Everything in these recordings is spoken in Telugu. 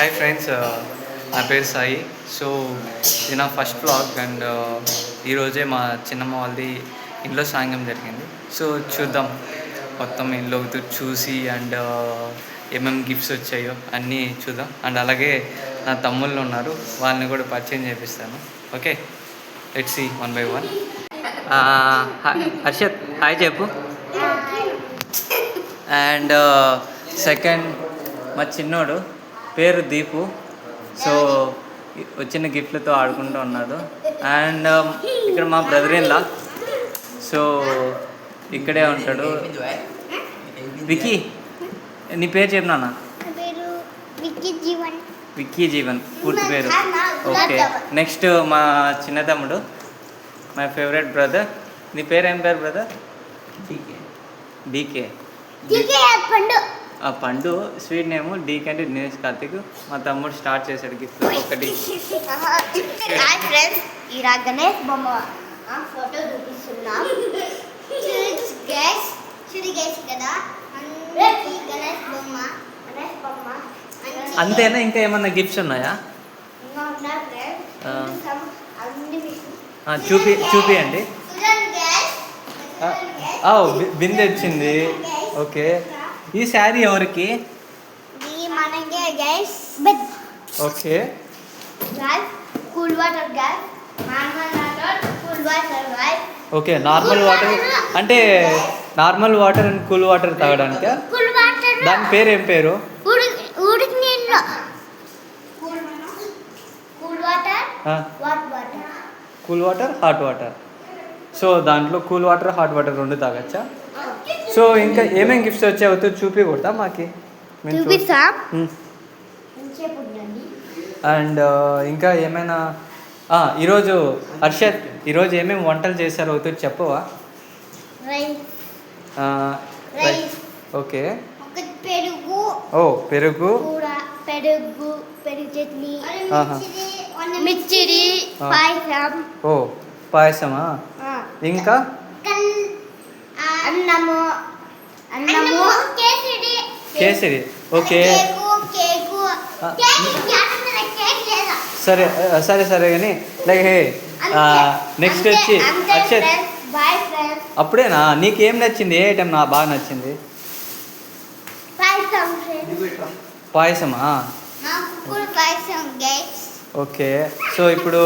హాయ్ ఫ్రెండ్స్, నా పేరు సాయి. సో ఇది నా ఫస్ట్ బ్లాగ్ అండ్ ఈరోజే మా చిన్నమ్మ వాళ్ళది ఇంట్లో సాంగ్యం జరిగింది. సో చూద్దాం, మొత్తం ఇంట్లో చూసి అండ్ ఏమేమి గిఫ్ట్స్ వచ్చాయో అన్నీ చూద్దాం. అండ్ అలాగే నా తమ్ముళ్ళు ఉన్నారు, వాళ్ళని కూడా పరిచయం చేపిస్తాను. Okay, let's see one by one. Harshat hi చెప్పు. అండ్ సెకండ్ మా చిన్నోడు పేరు దీపు. సో వచ్చిన గిఫ్ట్లతో ఆడుకుంటూ ఉన్నాడు. అండ్ ఇక్కడ మా బ్రదర్ ఇన్ లా, సో ఇక్కడే ఉంటాడు. విక్కీ, నీ పేరు చెప్పు నాన్న. విక్కీ జీవన్ పూర్తి పేరు. ఓకే, నెక్స్ట్ మా చిన్న తమ్ముడు, మై ఫేవరెట్ బ్రదర్. నీ పేరు ఏం పేరు బ్రదర్? డీకే. పండు స్వీట్ నేమ్. డీకే అంటే దినేష్ కార్తిక్. మా తమ్ముడు స్టార్ట్ చేశాడు గిఫ్ట్ ఒకటి. గణేష్ బొమ్మ ఫోటో చూపిస్తున్నాం. అంతేనా, ఇంకా ఏమన్నా గిఫ్ట్స్ ఉన్నాయా? చూపియండి. బిందె వచ్చింది. ఓకే, ఈ శారీ ఎవరికి? Okay, okay. నార్మల్ వాటర్ అంటే normal water and cool water తాగడానికి. దాని పేరు ఏం పేరు? Cool water, hot water. So దాంట్లో కూల్ వాటర్, హాట్ వాటర్ రెండు తాగచ్చా? సో ఇంకా ఏమేమి గిఫ్ట్స్ వచ్చాయో చూపించకూడదా మాకి? అండ్ ఇంకా ఏమైనా ఈరోజు హర్షత్ ఈరోజు ఏమేమి వంటలు చేశారో చెప్పవా? ఓకే. ఓ పెరుగు, పెరుగు చట్నీ, మిర్చిడి పాయసం. ఓ పాయసమా? ఇంకా కేసరి. ఓకే, సరే సరే సరే కానీ లైక్ నెక్స్ట్ వచ్చి అక్షత్, అప్పుడేనా నీకేం నచ్చింది? ఏ ఐటమ్ నా బాగా నచ్చింది? పాయసమా? ఓకే. సో ఇప్పుడు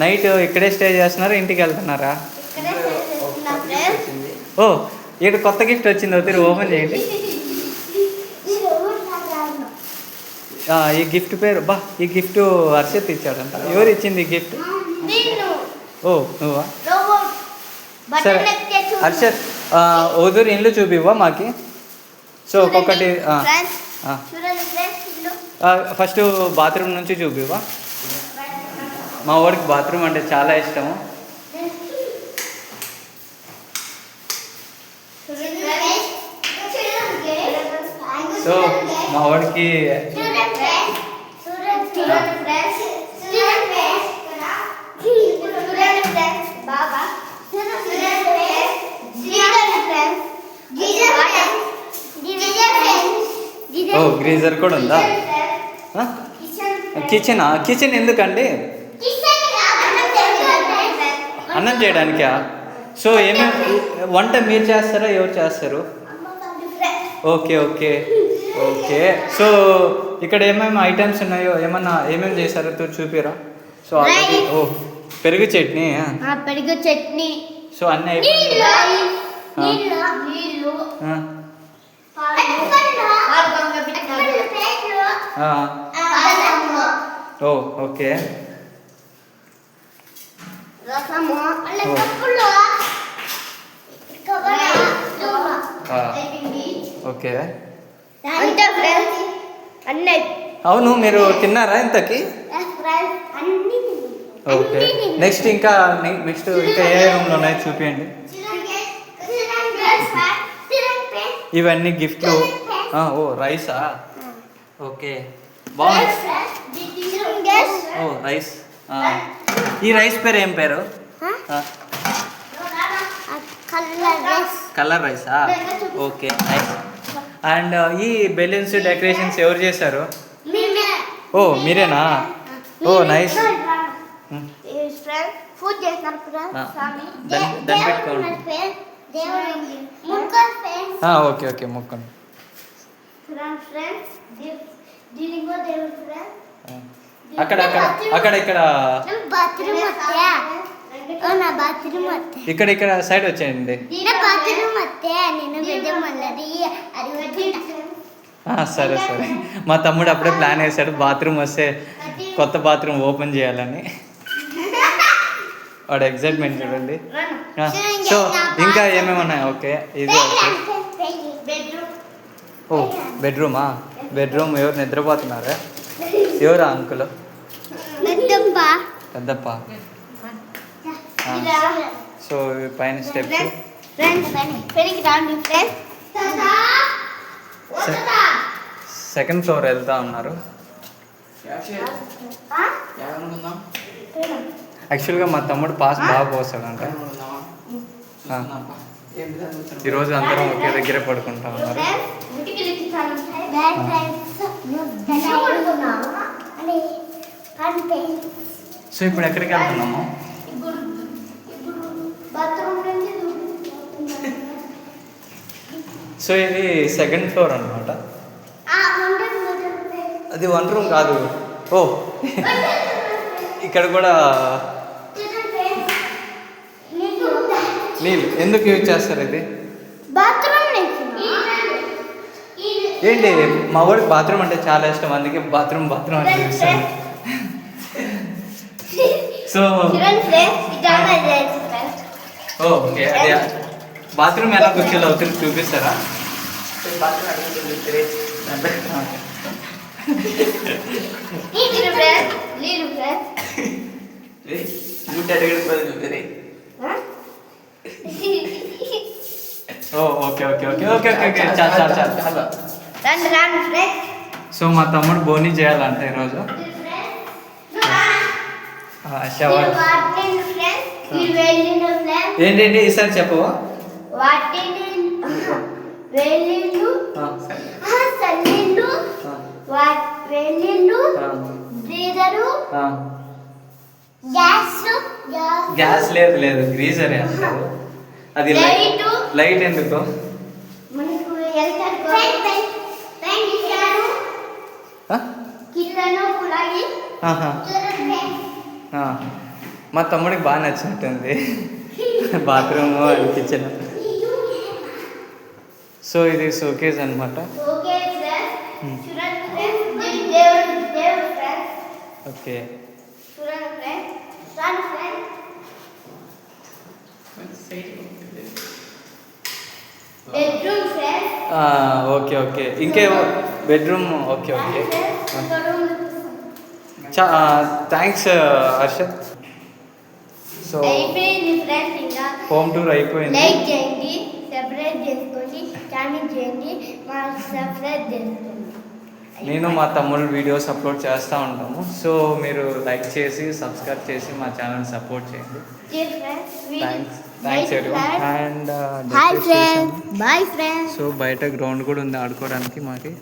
నైట్ ఇక్కడే స్టే చేస్తున్నారా, ఇంటికి వెళ్తున్నారా? ఓ ఇక్కడ కొత్త గిఫ్ట్ వచ్చింది, ఒకసారి ఓపెన్ చేయండి. ఈ గిఫ్ట్ పేరు ఈ గిఫ్ట్ హర్షత్ ఇచ్చాడంట. ఎవరు ఇచ్చింది ఈ గిఫ్ట్? ఓ నువ్వా? సరే హర్షత్, ఓదూరు ఇల్లు చూపివ్వా మాకి? సో ఒక్కొక్కటి. ఫస్ట్ బాత్రూమ్ నుంచి చూపివ్వా. మా వాడికి బాత్రూమ్ అంటే చాలా ఇష్టము. సో మా వాడికి గ్రీజర్ కూడా ఉందా? కిచెన్ ఎందుకండి? అన్నం చేయడానికా? సో ఏమేమి వంట మీరు చేస్తారా, ఎవరు చేస్తారు? Okay okay okay. సో ఇక్కడ ఏమేమి ఐటమ్స్ ఉన్నాయో, ఏమేమి చేశారో చూపిరా. సో ఆల్రెడీ పెరుగు చట్నీ. సో అన్నీ అయిపోయింది. ఓ ఓకే. ఓకే. అవును, మీరు తిన్నారా ఇంతకి? ఓకే. నెక్స్ట్ ఇంకా ఏ రూమ్లో ఉన్నాయో చూపించండి. ఇవన్నీ గిఫ్ట్లు. ఓ రైసా? ఓకే, బాగుంది. ఓ రైస్. ఈ రైస్ పేరు ఏం పేరు? కలర్ రైసా? Okay, nice. అండ్ ఈ బెలూన్స్ డెకరేషన్స్ ఎవరు చేశారు? ఓ మీరేనా? Oh nice. ఫ్రెండ్స్ ఫుడ్ చేస్తున్నారు ఫ్రెండ్స్. స్వామి దాన్ని పెట్టుకోండి. ఓకే ఓకే మొక్కండి. ఫ్రెండ్స్ దీనికో దేవుడు ఫ్రెండ్స్. అక్కడ అక్కడ అక్కడ ఇక్కడ బాత్రూమ్ వస్తే నా బాత్రూమ్ వస్తే ఇక్కడ ఇక్కడ సైడ్ వచ్చేయండి. బాత్రూమ్ వస్తే నేను బిడ్డ మళ్ళీ అది వచ్చి. సరే సరే. మా తమ్ముడు అప్పుడే ప్లాన్ వేసాడు బాత్రూమ్ వస్తే కొత్త బాత్రూమ్ ఓపెన్ చేయాలని. వాడు ఎగ్జైట్మెంట్ చూడండి. సో ఇంకా ఏమేమి ఉన్నాయి? ఓకే ఇది ఓకే. ఓ బెడ్రూమా? బెడ్రూమ్ ఎవరు నిద్రపోతున్నారా? ఎవరా అంకుల్? పెద్దప్ప. సో పైన స్టెప్స్. సెకండ్ ఫ్లోర్ వెళ్తా ఉన్నారు. యాక్చువల్గా మా తమ్ముడు పాస్ బాగా పోస్తాడంట. ఈరోజు అందరం ఒకే దగ్గరే పడుకుంటా ఉన్నారు. సో ఇప్పుడు ఎక్కడికి వెళ్తున్నాము? సో ఇది సెకండ్ ఫ్లోర్ అనమాట. అది 1 రూమ్ కాదు. ఓ ఇక్కడ కూడా నీళ్ళు ఎందుకు యూజ్ చేస్తారు? ఇది ఏంటి? మా వాడికి బాత్రూమ్ అంటే చాలా ఇష్టం, అందుకే బాత్రూమ్ బాత్రూమ్ అని చూపిస్తాను. సో ఓకే అది బాత్రూమ్ ఎలా కూర్చోలో అవుతుంది చూపిస్తారా? Okay okay okay okay okay చాలు చాలు చాలు. సో మా తమ్ముడు బోనీ చేయాలంట ఈరోజు. షవర్ ఏంటండి ఈసారి చెప్పవా? గ్యాస్ లేదు లేదు గ్రీజర్ అంటారు. అది లైట్ ఎందుకు? మా తమ్ముడికి బాగా నచ్చినట్టుంది బాత్రూమ్ కిచెన్. సో ఇది షోకేస్ అనమాట. ఓకే ఓకే ఓకే ఇంకే bedroom. Okay okay thanks Harshad. So home tour అయిపోయింది. లైక్ చేయండి, సబ్స్క్రైబ్ చేసుకోండి, కామెంట్ చేయండి, మా సబ్స్క్రైబ్ చేసుకోండి. నేను మా తమ్ముడు వీడియోస్ అప్లోడ్ చేస్తూ ఉంటాము. సో మీరు లైక్ చేసి సబ్స్క్రైబ్ చేసి మా ఛానల్ సపోర్ట్ చేయండి. Thanks everyone. And hi friends, bye friends. So బయట గ్రౌండ్ కూడా ఉంది ఆడుకోవడానికి మాకి.